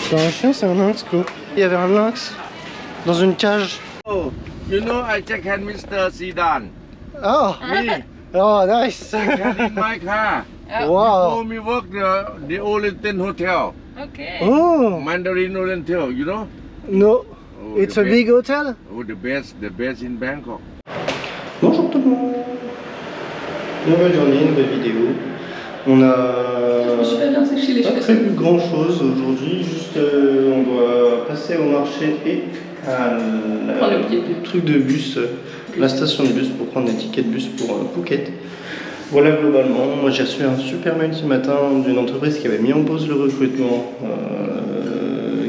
C'est un chien, c'est un lynx, Claude. Il y avait un lynx dans une cage. Oh, you know I check hand Mr. Zidane. Oh, Me, oh, nice. hand in my car. Wow. Before me work the Oriental Hotel, Okay. Oh, Mandarin Oriental, you know? no. Oh, It's the a big hotel. Oh, the best in Bangkok. Bonjour tout le monde. Nouvelle journée, nouvelle vidéo. On a Je vais bien sécher les pas cheveux. prévu grand chose aujourd'hui, juste on doit passer au marché et à le truc de bus, la station de bus pour prendre des tickets de bus pour Phuket. Voilà globalement, moi j'ai reçu un super mail ce matin d'une entreprise qui avait mis en pause le recrutement,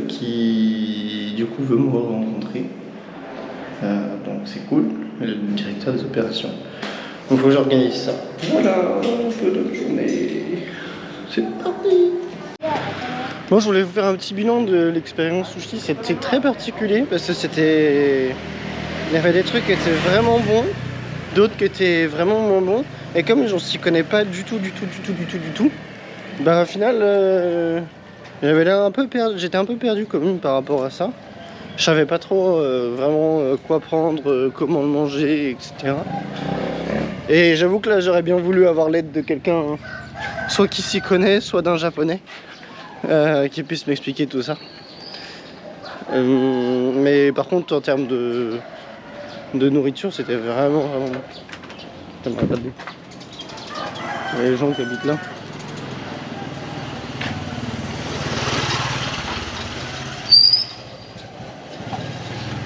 qui du coup veut me rencontrer. Donc c'est cool, le directeur des opérations. Donc il faut que j'organise ça. Voilà, un peu de journée. C'est parti. Bon, je voulais vous faire un petit bilan de l'expérience sushi. C'était très particulier parce que c'était... Il y avait des trucs qui étaient vraiment bons, d'autres qui étaient vraiment moins bons. Et comme j'en s'y connais pas du tout, bah au final, j'avais l'air un peu perdu. J'étais un peu perdu quand même par rapport à ça. Je savais pas trop vraiment quoi prendre, comment le manger, etc. Et j'avoue que là j'aurais bien voulu avoir l'aide de quelqu'un, soit qui s'y connaît, soit d'un japonais, qui puisse m'expliquer tout ça. Mais par contre en termes de nourriture c'était vraiment bon. Ça m'aurait pas dû. Il y a les gens qui habitent là.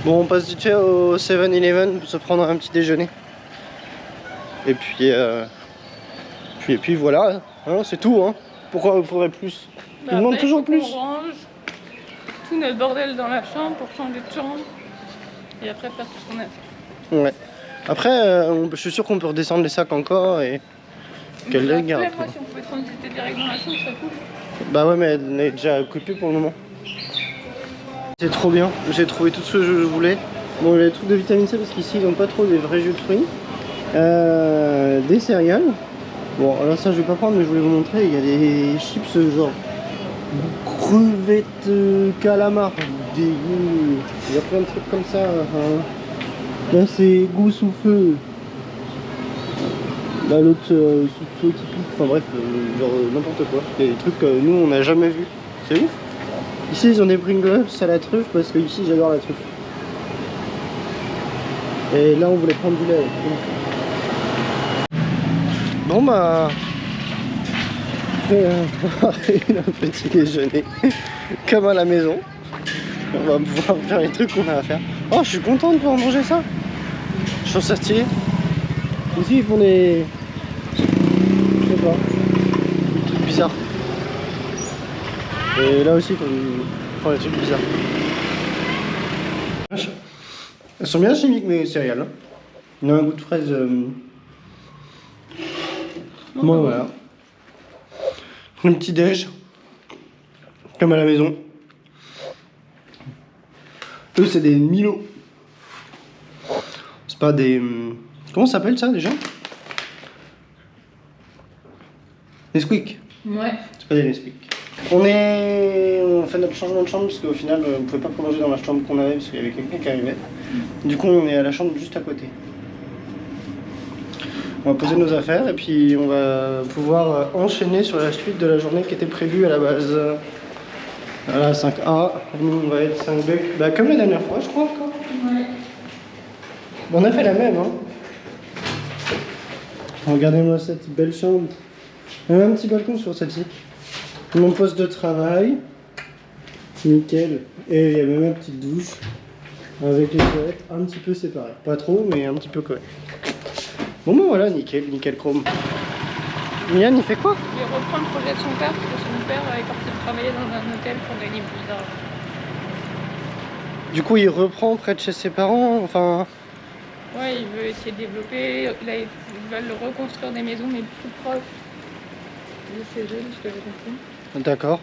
Bon, on passe vite fait au 7-Eleven pour se prendre un petit déjeuner. Et puis voilà, hein, c'est tout. Hein. Pourquoi il faudrait plus? Bah Il demande après, toujours faut plus. qu'on range tout notre bordel dans la chambre pour changer de chambre. Et après faire tout ce qu'on a fait. Ouais. Après, je suis sûr qu'on peut redescendre les sacs encore et qu'elle les garde. Moi, si on pouvait transiter direct dans la chambre, ça cool. Bah ouais, mais elle est déjà occupée pour le moment. C'est trop bien, j'ai trouvé tout ce que je voulais. Bon, les trucs de vitamine C parce qu'ici ils n'ont pas trop des vrais jus de fruits. Des céréales. Bon, alors ça je vais pas prendre, mais je voulais vous montrer. Il y a des chips genre crevettes calamar. Dégueu. Il y a plein de trucs comme ça. Enfin, là c'est goût sous feu. Là l'autre sous feu qui pique. Enfin bref, genre n'importe quoi. Des trucs que nous on n'a jamais vu. C'est ouf. Ici ils ont des Pringles à la truffe parce que ici j'adore la truffe. Et là on voulait prendre du lait. Bon bah un petit déjeuner comme à la maison. On va pouvoir faire les trucs qu'on a à faire. Oh, je suis content de pouvoir manger ça. Je trouve ça stylé. Ici ils font des... je sais pas, des trucs bizarres. Et là aussi ils font des trucs bizarres. Elles sont bien chimiques mes céréales. Il y a un goût de fraise. Bon voilà. Un petit déj. Comme à la maison. Eux c'est des Milo. C'est pas des... Comment ça s'appelle ça déjà? Nesquik. Ouais. C'est pas des Nesquik. On fait notre changement de chambre parce qu'au final on pouvait pas prolonger dans la chambre qu'on avait parce qu'il y avait quelqu'un qui arrivait. Du coup on est à la chambre juste à côté. On va poser nos affaires et puis on va pouvoir enchaîner sur la suite de la journée qui était prévue à la base. Voilà, 5A, nous on va être 5B, bah, comme la dernière fois je crois encore. Ouais. On a fait la même hein. Regardez-moi cette belle chambre. Il y a un petit balcon sur celle-ci. Mon poste de travail. Nickel. Et il y a même une petite douche. Avec les toilettes un petit peu séparées. Pas trop mais un petit peu quand même. Bon ben voilà, nickel chrome. Yann il fait quoi? Il reprend le projet de son père parce que son père est parti travailler dans un hôtel pour gagner plus d'argent. Du coup il reprend près de chez ses parents, enfin... Ouais, il veut essayer de développer. Là, ils veulent reconstruire des maisons mais plus proches de chez eux, de ce que j'ai compris. D'accord.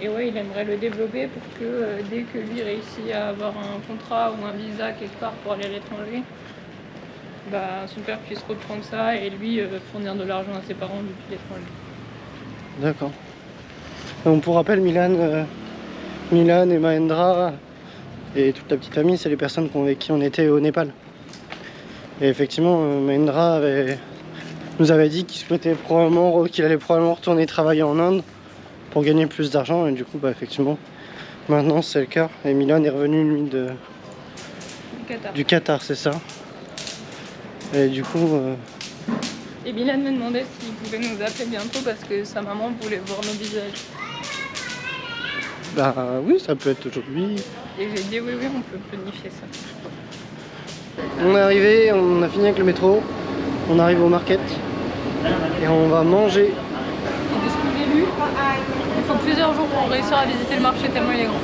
Et ouais, il aimerait le développer pour que dès que lui réussit à avoir un contrat ou un visa quelque part pour aller à l'étranger, bah, son père puisse reprendre ça et lui fournir de l'argent à ses parents depuis l'étranger. D'accord. Donc pour rappel, Milan et Mahendra et toute la petite famille, c'est les personnes avec qui on était au Népal. Et effectivement, Mahendra nous avait dit qu'il allait probablement retourner travailler en Inde pour gagner plus d'argent. Et du coup, bah, effectivement, maintenant c'est le cas. Et Milan est revenu lui du Qatar, c'est ça. Et du coup... Et Milan me demandait s'il pouvait nous appeler bientôt parce que sa maman voulait voir nos visages. Bah oui, ça peut être aujourd'hui. Et j'ai dit oui, on peut planifier ça. On est arrivé, on a fini avec le métro, on arrive au market et on va manger. Et de ce que j'ai lu, il faut plusieurs jours pour réussir à visiter le marché tellement il est grand.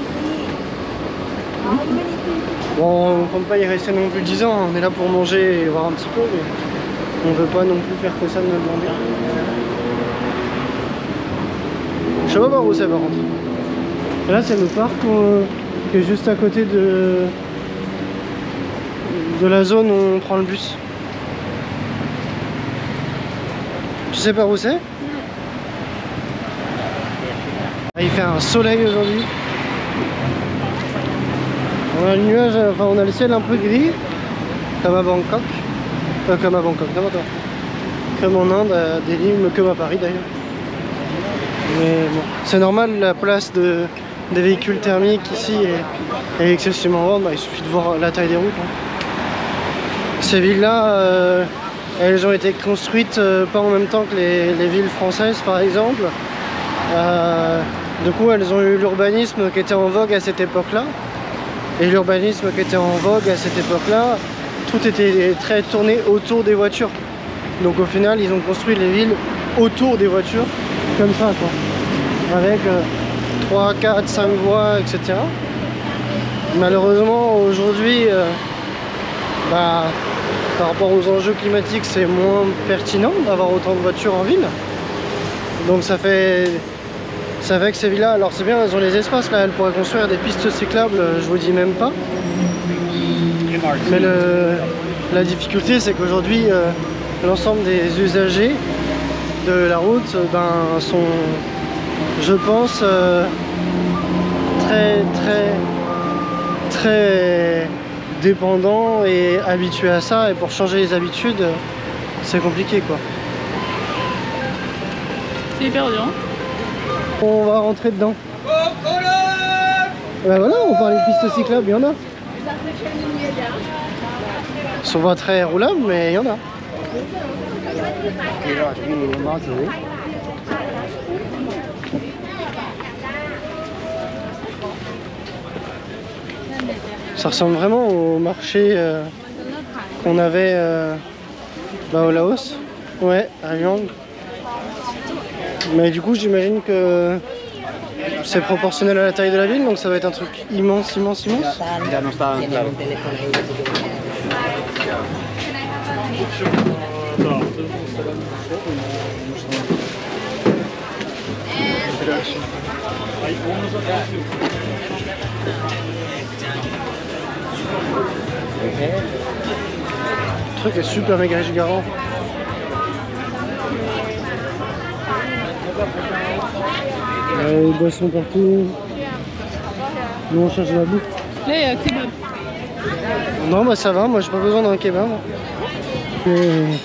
Bon, on ne compte pas y rester non plus 10 ans, on est là pour manger et voir un petit peu, mais on veut pas non plus faire que ça de nous demander. Je sais pas par où c'est par contre. Et là c'est le parc qui est juste à côté de la zone où on prend le bus. Tu sais par où c'est? Il fait un soleil aujourd'hui. On a le nuage, enfin on a le ciel un peu gris, comme à Bangkok. Comme à Bangkok, n'importe quoi. Comme en Inde, à Delhi, comme à Paris d'ailleurs. Mais bon, c'est normal, la place des véhicules thermiques ici est excessivement grande. Bah, il suffit de voir la taille des routes. Hein. Ces villes-là, elles ont été construites pas en même temps que les villes françaises par exemple. Du coup, elles ont eu l'urbanisme qui était en vogue à cette époque-là. Et l'urbanisme qui était en vogue à cette époque-là, tout était très tourné autour des voitures. Donc au final, ils ont construit les villes autour des voitures, comme ça quoi. Avec 3, 4, 5 voies, etc. Malheureusement, aujourd'hui, par rapport aux enjeux climatiques, c'est moins pertinent d'avoir autant de voitures en ville. Donc ça fait que ces villas, alors c'est bien, elles ont les espaces là, elles pourraient construire des pistes cyclables, je vous dis même pas. Mais la difficulté, c'est qu'aujourd'hui, l'ensemble des usagers de la route sont, je pense, très dépendants et habitués à ça. Et pour changer les habitudes, c'est compliqué quoi. C'est hyper dur. On va rentrer dedans. Ben voilà, on parlait de pistes cyclables, il y en a. Ils sont pas très roulables, mais il y en a. Ça ressemble vraiment au marché qu'on avait au Laos. Ouais, à Luang. Mais du coup, j'imagine que c'est proportionnel à la taille de la ville, donc ça va être un truc immense. Le truc est super méga gigant. Les boissons partout. Nous on cherche de la bouffe. Là il y a kebab. Non bah ça va, moi j'ai pas besoin d'un kebab. Mais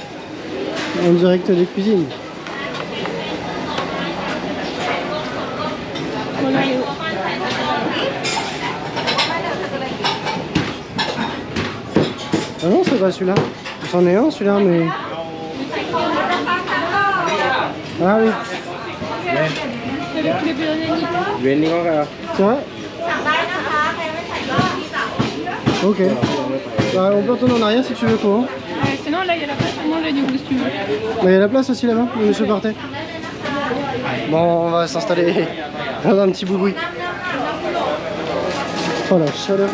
en direct des cuisines. Voilà, Ah non, c'est pas celui-là. C'en est un celui-là, mais... Ah oui. c'est le poulet biryani. C'est vrai? Ok. Bah, on peut retourner en arrière si tu veux quoi. Ouais, sinon là il y a la place pour manger du coup si tu veux. Bah, il y a la place aussi là-bas, le monsieur partait. Bon, on va s'installer dans un petit boui-boui. Oh la chaleur.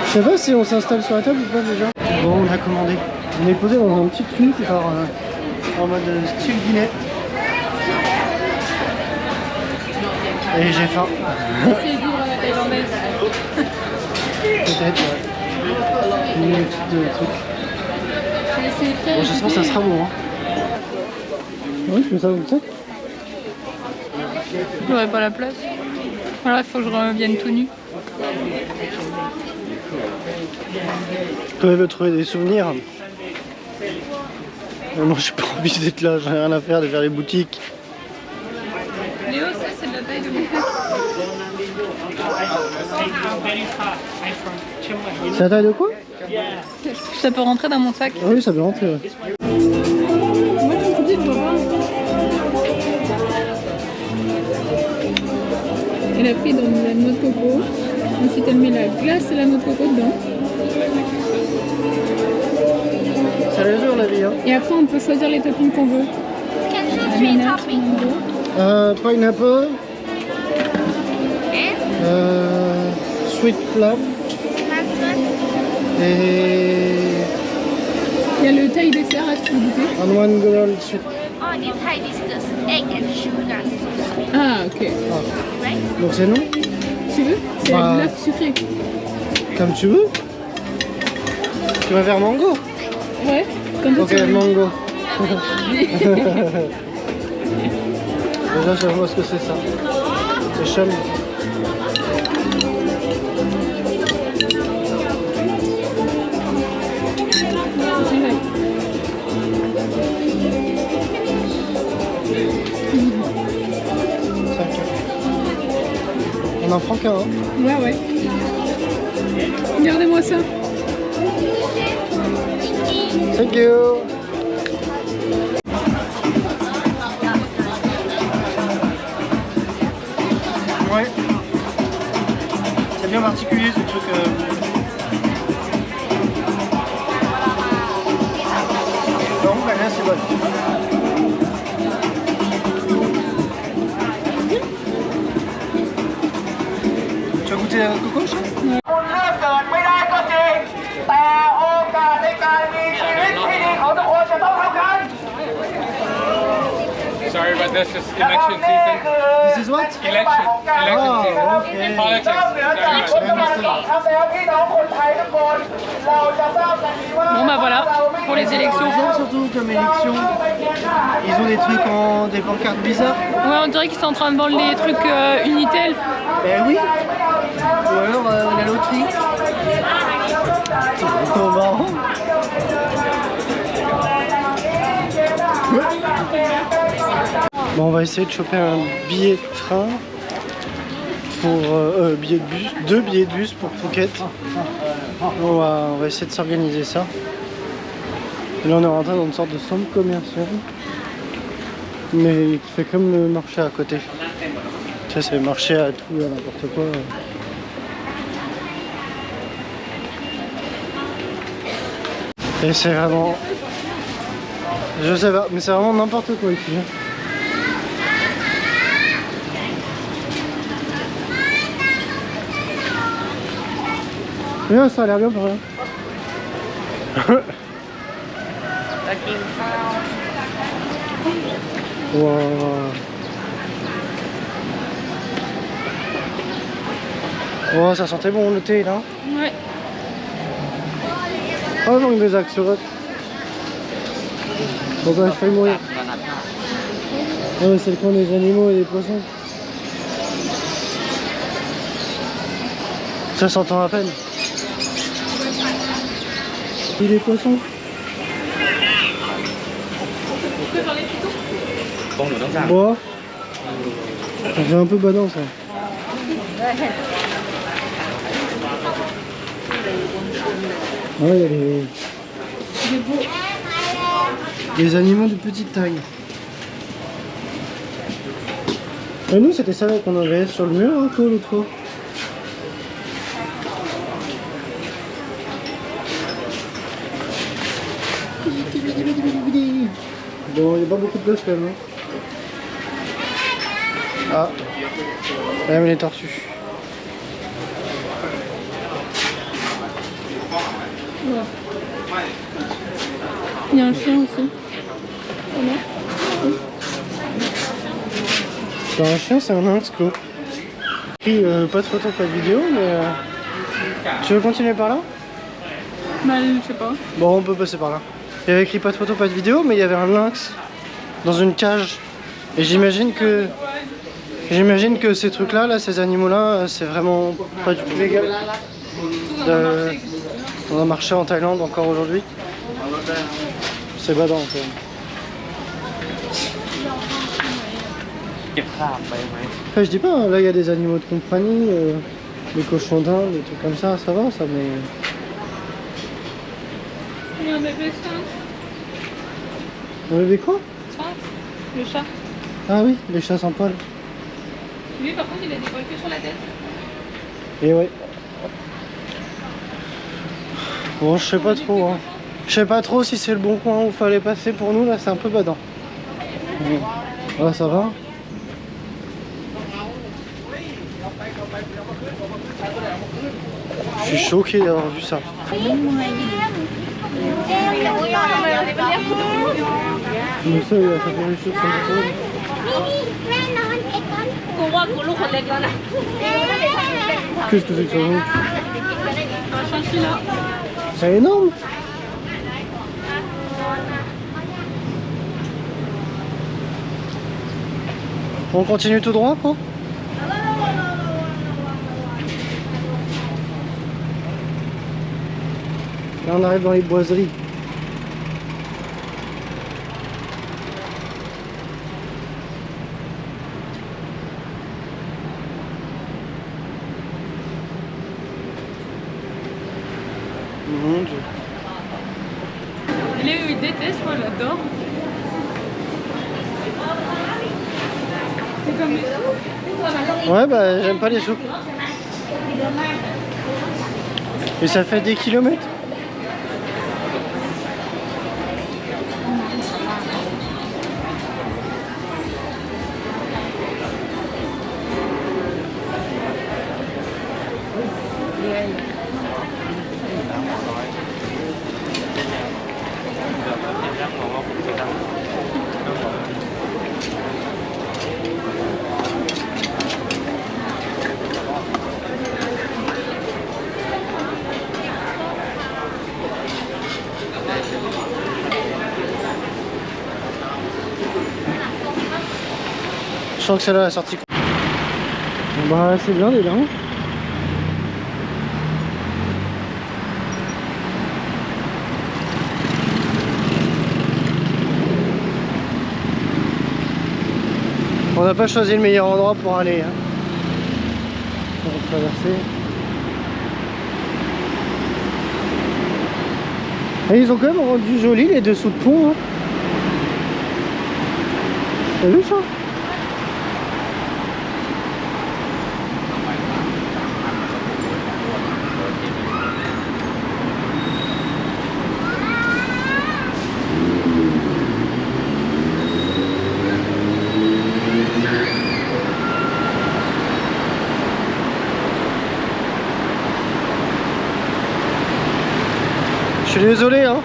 Je sais pas si on s'installe sur la table ou pas déjà. Bon, on a commandé. On est posé dans un petit truc en mode style dîner. Et j'ai faim. C'est dur à la thaïlandaise. Peut-être, ouais. Une petite truc. C'est très Bon, j'espère que ça sera bon. Hein. Oui, je mets ça comme ça. J'aurais pas la place. Voilà, il faut que je revienne tout nu. Quand elle veut trouver des souvenirs. Moi j'ai pas envie d'être là, j'ai rien à faire de faire les boutiques. Léo, ça c'est de la taille de mon cul. C'est la taille de quoi? Ça peut rentrer dans mon sac. Ah oui, ça peut rentrer. Ouais. Moi je me dis, je vois pas. Elle a pris dans la noix de coco. Ensuite elle met la glace et la noix de coco dedans. Ça mesure la vie, hein. Et après on peut choisir les toppings qu'on veut. Ananas, mango. Pineapple. Sweet plum. Et Il y a le taille dessert là, tu peux goûter. un one girl sweet. Oh, this Thai is the egg and sugar. Ah ok. Right? Donc c'est non? Tu veux? C'est Bah. de l'œuf sucré. Comme tu veux. Tu vas faire mango? Ouais, comme ça Ok, tu veux. mango. Déjà, je vois ce que c'est ça. C'est chum. On en prend qu'un. Hein. Ouais, ouais. Regardez-moi ça. Thank you. Ouais. C'est bien particulier ce truc. Non, la glace c'est bonne. Tu as goûté un coco, chat? คุณเลือกเกิดไม่ได้ก็จริง แต่โอกาสในการมีชีวิตที่ดีของทุกคนจะต้องเท่ากัน Sorry about this, it's นะครับ election นี่ season. คือ This is what? ที่มาของการ Election อ๋อ season. โอเค Politics. นอกเหนือจาก Very คุณ much. จะมาสอบทำแล้วพี่น้องคนไทยทุกคนเราจะทราบกันดีว่า Bon bah voilà, pour les élections. Surtout comme élection, ils ont des trucs en des pancartes bizarres. Ouais, on dirait qu'ils sont en train de vendre les trucs Unitel. Ben oui. Ou alors la loterie. C'est trop marrant. Bon, on va essayer de choper un billet de train pour billet de bus, 2 billets de bus pour Phuket. On va essayer de s'organiser ça. Et là on est rentré dans une sorte de centre commercial, mais qui fait comme le marché à côté. Ça c'est le marché à tout, à n'importe quoi. Et c'est vraiment... Je sais pas, mais c'est vraiment n'importe quoi ici. Mais ça a l'air bien pour rien. Wow. Oh, ça sentait bon le thé là. Ouais. Oh, il manque des axolotes. Bon bah, je fais mourir. Ah ouais, c'est le coin des animaux et des poissons. Ça s'entend à peine. Et les poissons. Bon, ça fait un peu badant ça. Ah ouais, il y a des animaux de petite taille. Et nous, c'était ça qu'on avait sur le mur hein, l'autre fois. Bon, il n'y a pas beaucoup de place quand même. Hein. Ah, là, mais les tortues. Il y a un chien aussi. C'est un chien, c'est un lynx, Clo. Pas de photo, pas de vidéo, mais... Tu veux continuer par là? Bah, je sais pas. Bon, on peut passer par là. Il y avait écrit pas de photo, pas de vidéo, mais il y avait un lynx dans une cage. Et j'imagine que ces trucs-là, là, ces animaux-là, c'est vraiment pas du tout légal dans un marché en Thaïlande encore aujourd'hui. C'est badant quand même. Après, je dis pas, là il y a des animaux de compagnie, des cochons d'Inde, des trucs comme ça va ça, mais... Il y a un bébé sphinx. Un bébé quoi? Sphinx, le chat. Ah oui, les chats sans poils. Lui par contre il a des poils que sur la tête. Et ouais. Bon, je sais pas trop, hein. Je sais pas trop si c'est le bon coin où fallait passer pour nous, là c'est un peu badant. Ah, ça va? Je suis choqué d'avoir vu ça. Mais ça, il a fait les choses comme ça. Qu'est-ce que c'est que ça? Un chinchilla. C'est énorme. On continue tout droit, quoi? Là, on arrive dans les boiseries. Mon Dieu. Léo il déteste, moi j'adore. C'est comme les soupes. Ouais, bah j'aime pas les soupes. Et ça fait des kilomètres. Je sens que c'est là la sortie. Bah c'est bien déjà. On n'a pas choisi le meilleur endroit pour aller. Hein. Pour traverser. Et ils ont quand même rendu joli les dessous de pont. Hein. T'as vu ça? Je suis désolé, hein.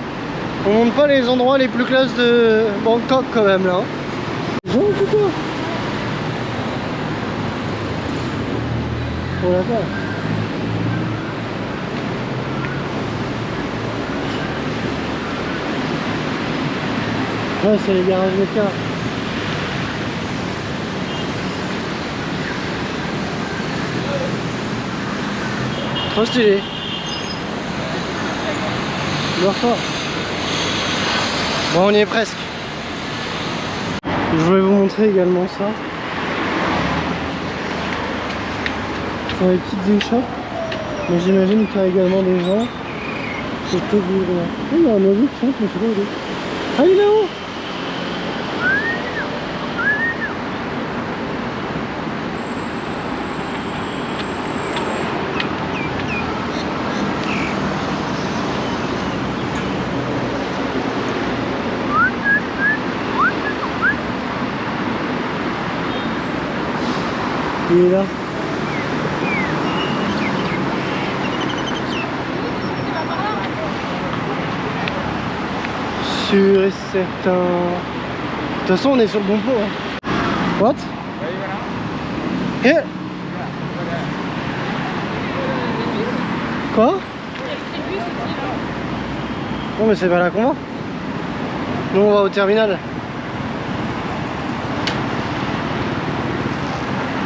On monte pas les endroits les plus classes de Bangkok quand même là. Bon, putain. On l'a fait. Ouais, c'est les garages de cars. Trop stylé. Bon, on y est presque. Je voulais vous montrer également ça. Dans les petites échoppes. Mais j'imagine qu'il y a également des gens. C'est peut-être vivre là. Oh, il y a un oiseau qui chante, mais je sais pas où il est. Ah, il est là-haut! Il est là. Sûr et certain. De toute façon, on est sur le bon pont. Hein. What? Here? Quoi? Non mais c'est pas là qu'on va. Nous on va au terminal.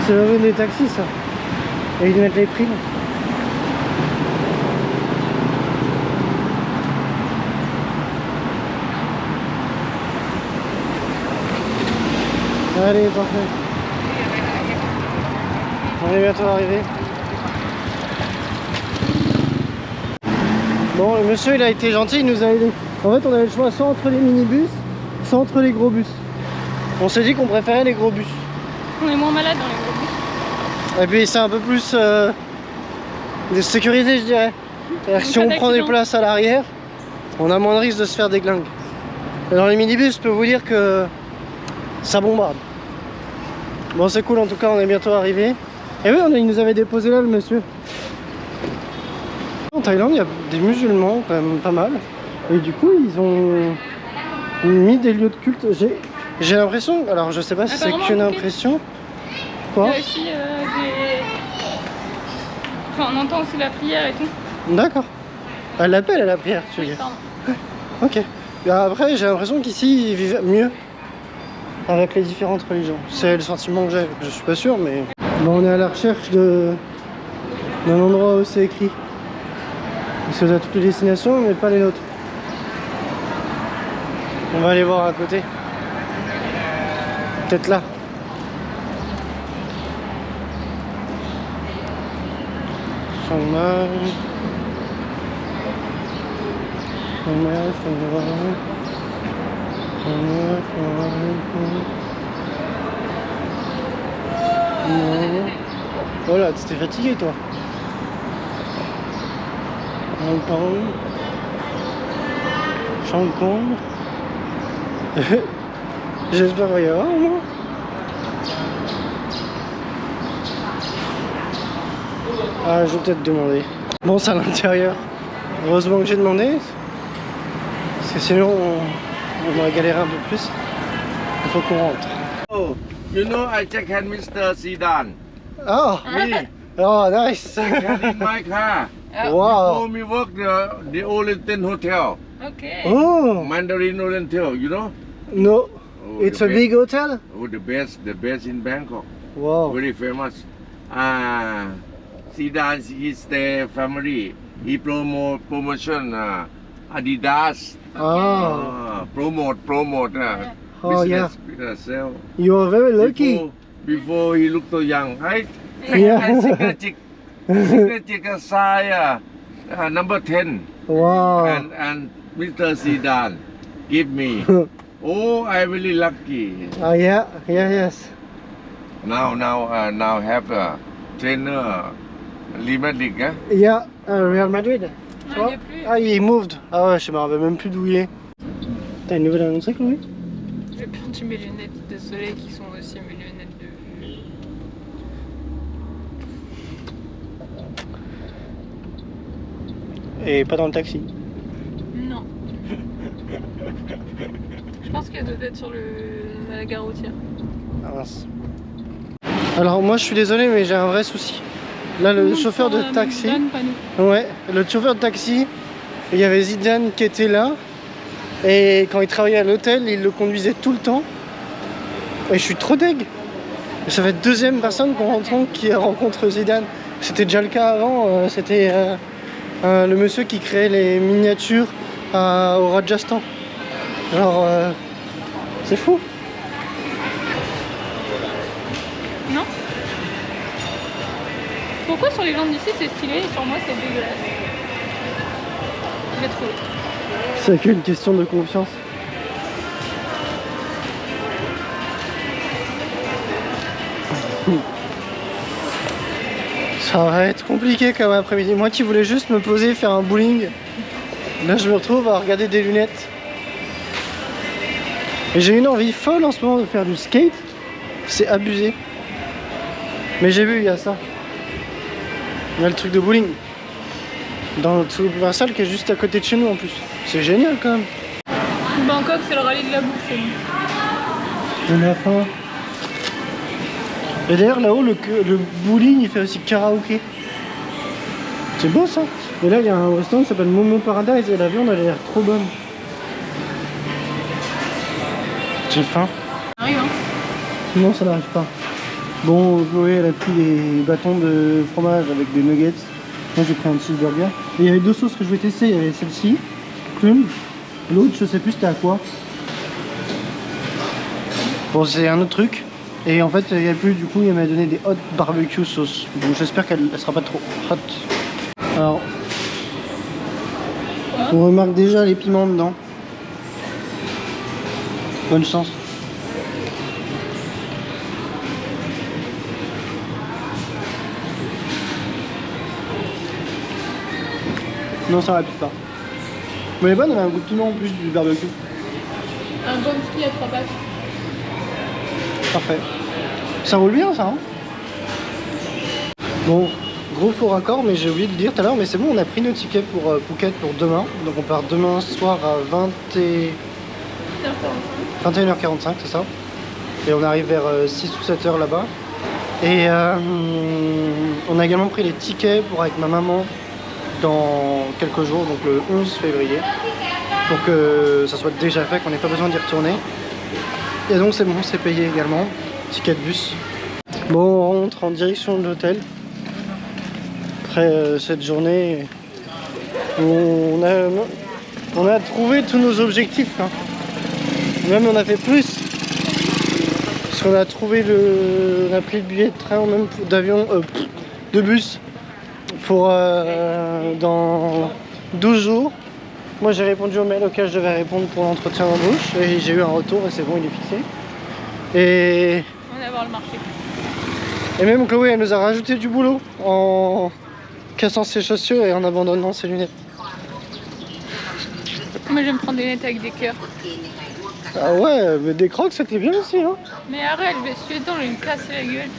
C'est le domaine des taxis, ça. Et ils mettent les prix. Là. Allez, parfait. On est bientôt arrivé. Bon, le monsieur il a été gentil, il nous a aidé. En fait, on avait le choix soit entre les minibus, soit entre les gros bus. On s'est dit qu'on préférait les gros bus. On est moins malade dans les gros bus. Et puis c'est un peu plus sécurisé, je dirais. C'est-à-dire que si on prend des places à l'arrière, on a moins de risque de se faire des glingues. Et dans les minibus, je peux vous dire que ça bombarde. Bon, c'est cool, en tout cas, on est bientôt arrivé. Et oui, il nous avait déposé là, le monsieur. En Thaïlande, il y a des musulmans, quand même pas mal. Et du coup, ils ont mis des lieux de culte. J'ai l'impression, alors je sais pas si c'est qu'une impression. Quoi ? Il y a aussi des... Enfin, on entend aussi la prière et tout. D'accord. Elle l'appelle à la prière, tu veux dire. Pardon. Ok. Et après, j'ai l'impression qu'ici, ils vivent mieux avec les différentes religions. C'est le sentiment que j'ai. Je suis pas sûr, mais... Bon, on est à la recherche d'un endroit où c'est écrit. Parce que vous avez toutes les destinations, mais pas les nôtres. On va aller voir à côté. Peut-être là. Chiang Mai. Chiang Mai, voilà, tu t'es fatigué toi. Hong Kong. Hong Kong. J'espère qu'il va y avoir au moins. Ah, je vais peut-être demander. Bon, c'est à l'intérieur. Heureusement que j'ai demandé. Parce que sinon, on va galérer un peu plus. Il faut qu'on rentre. Oh, you know I check hand Mr. Zidane. Ah, Me, oh, nice. check hand in my car. Wow. Before me work the Oriental Hotel, Ok. Oh, Mandarin Oriental, you know? no. Oh, It's the a best- big hotel? Oh, the best in Bangkok. Wow. Very famous. Zidane, his the family. He promotion Adidas. Ah, Promote. Oh, business sell. you are very lucky. Before he looked so young, right? Yeah. And signature size number 10. Wow. And Mr. Zidane give me. Oh, I really lucky. Yeah, yes. Now have a trainer Madrid, hein? Yeah, Real Madrid. Tu Non, vois? il y a plus. Ah, il moved. Ah ouais, je me rappelle même plus d'où il est. T'as une nouvelle à annoncer, Chloé? J'ai perdu mes lunettes de soleil qui sont aussi mes lunettes de vue. Et pas dans le taxi. Non. Je pense qu'elle doit être à la gare routière. Ah, mince. Alors moi je suis désolé mais j'ai un vrai souci. Là le chauffeur de taxi, ouais, le chauffeur de taxi, il y avait Zidane qui était là et quand il travaillait à l'hôtel, il le conduisait tout le temps. Et je suis trop deg. Ça fait deuxième personne qu'on rencontre qui rencontre Zidane. C'était déjà le cas avant, c'était le monsieur qui créait les miniatures au Rajasthan. Genre c'est fou. Non? Pourquoi sur les gens d'ici c'est stylé et sur moi c'est dégueulasse? J'ai trouvé. C'est qu'une question de confiance. Ça va être compliqué comme après-midi. Moi qui voulais juste me poser, faire un bowling, là je me retrouve à regarder des lunettes. Et j'ai une envie folle en ce moment de faire du skate. C'est abusé. Mais j'ai vu, il y a ça. Il y a le truc de bowling. Dans notre Universal qui est juste à côté de chez nous en plus. C'est génial quand même. Bangkok c'est le rallye de la bouffe chez nous. On a faim. Et d'ailleurs là-haut le bowling il fait aussi karaoké. C'est beau ça. Et là il y a un restaurant qui s'appelle Momo Paradise et la viande elle a l'air trop bonne. J'ai faim. Ça arrive hein. Non ça n'arrive pas. Bon, Chloé, elle a pris des bâtons de fromage avec des nuggets. Moi, j'ai pris un cheeseburger. Et il y avait deux sauces que je voulais tester. Il y avait celle-ci, Plum. L'autre, je sais plus c'était à quoi. Bon, c'est un autre truc. Et en fait, il n'y a plus, du coup, il m'a donné des hot barbecue sauce. Donc j'espère qu'elle sera pas trop hot. Alors, on remarque déjà les piments dedans. Bonne chance. Non, ça rapide pas. Mais elle est bonne, elle a un goût de piment en plus du barbecue. Un bon ski à 3 pattes. Parfait. Ça roule bien ça, hein? Bon, gros faux raccord, mais j'ai oublié de le dire tout à l'heure, mais c'est bon, on a pris nos tickets pour Phuket pour demain. Donc on part demain soir à 21h45, c'est ça. Et on arrive vers 6 ou 7 heures là-bas. Et on a également pris les tickets pour avec ma maman dans quelques jours, donc le 11 février, pour que ça soit déjà fait, qu'on n'ait pas besoin d'y retourner. Et donc c'est bon, c'est payé également, ticket de bus. Bon, on rentre en direction de l'hôtel. Après cette journée, on a trouvé tous nos objectifs, hein. Même on a fait plus. Parce qu'on a trouvé on a pris le billet de train, même d'avion, de bus, pour dans 12 jours. Moi j'ai répondu au mail auquel je devais répondre pour l'entretien d'embauche et j'ai eu un retour et c'est bon, il est fixé. Et On va voir le marché. Et même Chloé, elle nous a rajouté du boulot en cassant ses chaussures et en abandonnant ses lunettes. Moi j'aime prendre des lunettes avec des cœurs. Ah ouais, mais des crocs c'était bien aussi, hein. Mais arrête, je vais suer dedans, je vais me casser la gueule.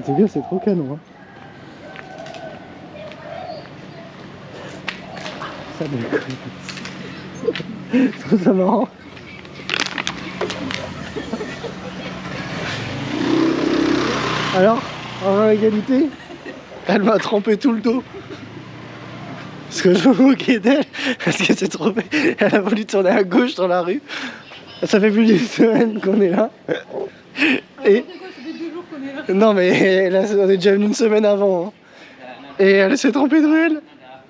C'est bien, c'est trop canon, hein. Ça déconne. Je trouve ça marrant. Alors, en égalité, elle m'a trempé tout le dos. Parce que je me moquais d'elle, parce que c'est trop... Elle a voulu tourner à gauche dans la rue. Ça fait plus d'une semaine qu'on est là. Et... Non mais là, on est déjà venu une semaine avant. Hein. Et elle s'est trompée de ruelle.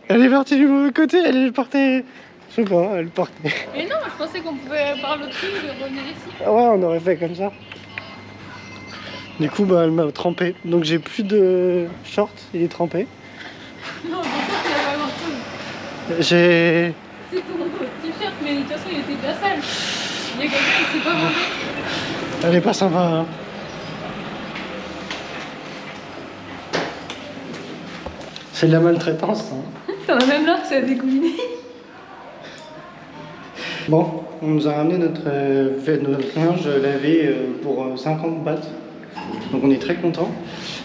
Elle est partie du mauvais côté, elle partait... Je sais pas, elle partait... Mais non, je pensais qu'on pouvait par l'autre truc et revenir ici. Ouais, on aurait fait comme ça. Du coup, bah, elle m'a trempé. Donc j'ai plus de short, il est trempé. Non, je pense qu'il y a pas grand chose. J'ai... C'est ton t-shirt, mais de toute façon il était déjà sale. Il y a quelqu'un qui s'est pas mangé. Elle est pas sympa, hein. C'est de la maltraitance, hein. T'en as même là, ça a dégouliné. Bon, on nous a ramené notre linge lavé pour 50 bahts. Donc on est très contents.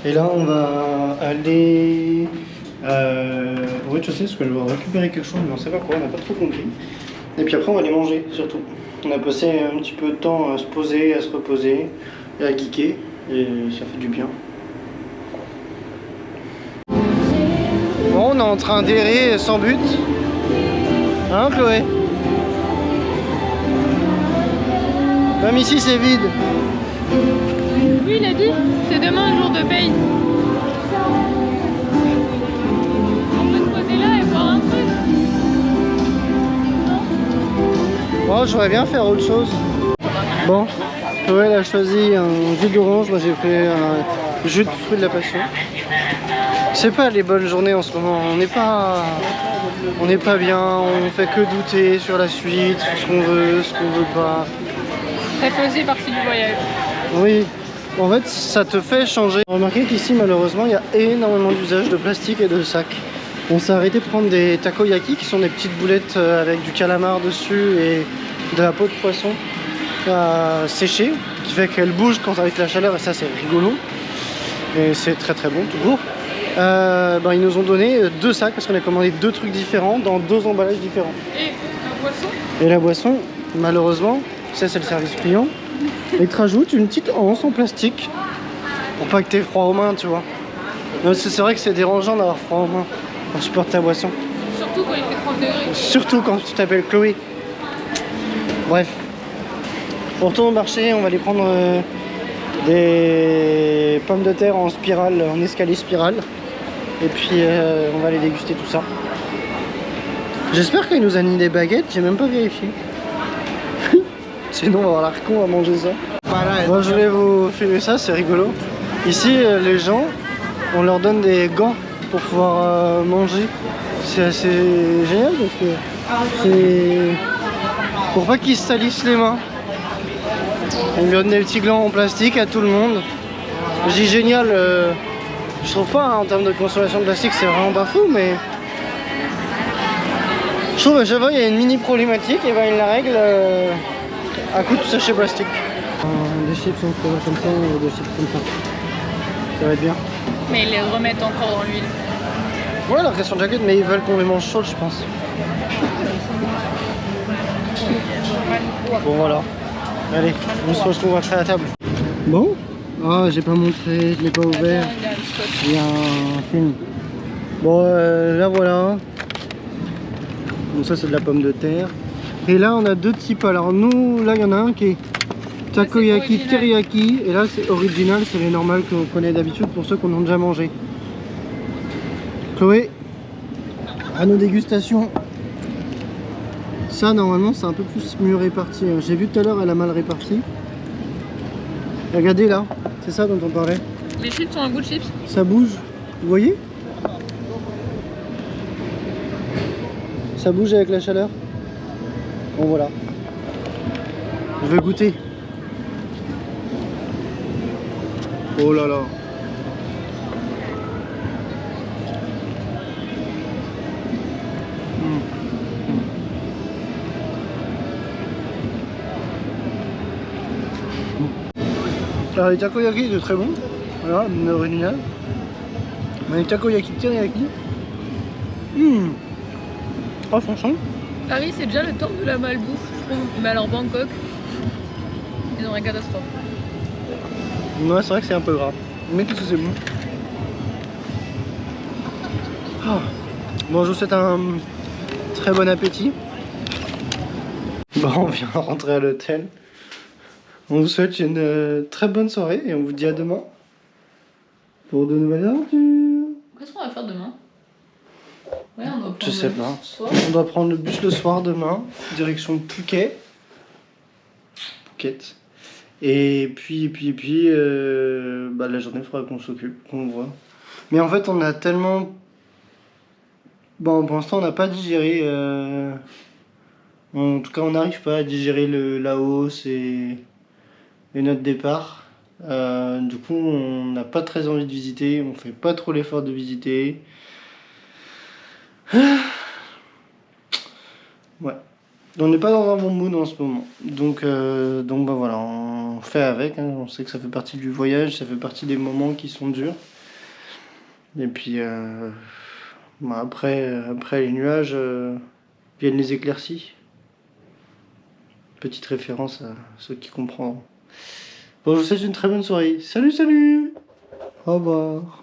Et là on va aller au rez-de-chaussée parce que je vais récupérer quelque chose, mais on sait pas quoi, on n'a pas trop compris. Et puis après on va aller manger surtout. On a passé un petit peu de temps à se poser, à se reposer et à geeker. Et ça fait du bien. Bon, on est en train d'errer sans but. Hein Chloé? Même ici c'est vide. Oui, il a dit, c'est demain le jour de paye. On peut se poser là et boire un truc. Moi j'aurais bien faire autre chose. Bon, Chloé elle a choisi un jus d'orange, moi j'ai fait un jus de fruits de la passion. C'est pas les bonnes journées en ce moment, on n'est pas bien, on fait que douter sur la suite, sur ce qu'on veut pas. Ça fait aussi partie du voyage. Oui, en fait ça te fait changer. Remarquez qu'ici malheureusement il y a énormément d'usage de plastique et de sacs. On s'est arrêté de prendre des takoyaki qui sont des petites boulettes avec du calamar dessus et de la peau de poisson à sécher, qui fait qu'elle bouge quand avec la chaleur et ça c'est rigolo. Et c'est très très bon toujours. Ils nous ont donné 2 sacs parce qu'on a commandé 2 trucs différents dans 2 emballages différents. Et la boisson? Et la boisson, malheureusement, ça c'est le service client. Et te rajoute une petite anse en plastique pour pas que t'aies froid aux mains, tu vois. C'est vrai que c'est dérangeant d'avoir froid aux mains quand tu portes ta boisson. Surtout quand il fait 30 degrés. Surtout quand tu t'appelles Chloé. Bref. On retourne au marché, on va aller prendre des pommes de terre en spirale, en escalier spirale. Et puis on va aller déguster tout ça. J'espère qu'il nous a mis des baguettes, j'ai même pas vérifié. Sinon on va avoir l'air con à manger ça. Moi je voulais vous filmer ça, c'est rigolo. Ici les gens, on leur donne des gants pour pouvoir manger. C'est assez génial parce que c'est pour pas qu'ils se salissent les mains. On lui donne des petits gants en plastique à tout le monde. Je dis génial, je trouve pas hein, en termes de consommation de plastique c'est vraiment pas fou, mais je trouve à chaque fois il y a une mini problématique et ben il la règle à coup de sachet plastique. Des chips on se comme ça ou des chips comme ça. Ça va être bien. Mais ils les remettent encore dans l'huile. Ouais, la pression de jaquette, mais ils veulent qu'on les mange chaudes, je pense. Bon, voilà. Allez, on se retrouve après la table. Bon. Ah, j'ai pas montré, je l'ai pas ouvert. Il y a un film. Bon, là voilà. Donc ça, c'est de la pomme de terre. Et là, on a deux types. Alors nous, là, il y en a un qui est takoyaki teriyaki. Et là, c'est original, c'est les normales qu'on connaît d'habitude pour ceux qu'on a déjà mangé. Chloé, à nos dégustations. Ça, normalement, c'est un peu plus mieux réparti. J'ai vu tout à l'heure, elle a mal réparti. Regardez là, c'est ça dont on parlait. Les chips ont un goût de chips. Ça bouge, vous voyez? Ça bouge avec la chaleur. Bon, voilà. Je vais goûter. Oh là là. Alors les takoyaki étaient très bons, voilà, original. Mais les takoyaki teriyaki, oh franchement. Paris c'est déjà le temps de la malbouffe, je trouve. Mais alors Bangkok, ils ont une catastrophe. Ouais, c'est vrai que c'est un peu gras. Mais qu'est-ce que c'est bon. Oh. Bon, je vous souhaite un très bon appétit. Bon, on vient rentrer à l'hôtel. On vous souhaite une très bonne soirée et on vous dit à demain pour de nouvelles aventures. Qu'est-ce qu'on va faire demain? Ouais, on doit prendre Je sais le pas. bus ce soir. On doit prendre le bus le soir demain, direction Phuket. Et puis bah, la journée, il faudra qu'on s'occupe, qu'on voit. Mais en fait, on a tellement... Bon, pour l'instant, on n'a pas digéré... En tout cas, on n'arrive pas à digérer la hausse et notre départ. Du coup, on n'a pas très envie de visiter, on fait pas trop l'effort de visiter. Ouais. On n'est pas dans un bon mood en ce moment. Donc bah voilà, on fait avec. Hein. On sait que ça fait partie du voyage, ça fait partie des moments qui sont durs. Et puis bah après les nuages viennent les éclaircies. Petite référence à ceux qui comprendront. Bon, je vous souhaite une très bonne soirée. Salut, salut! Au revoir.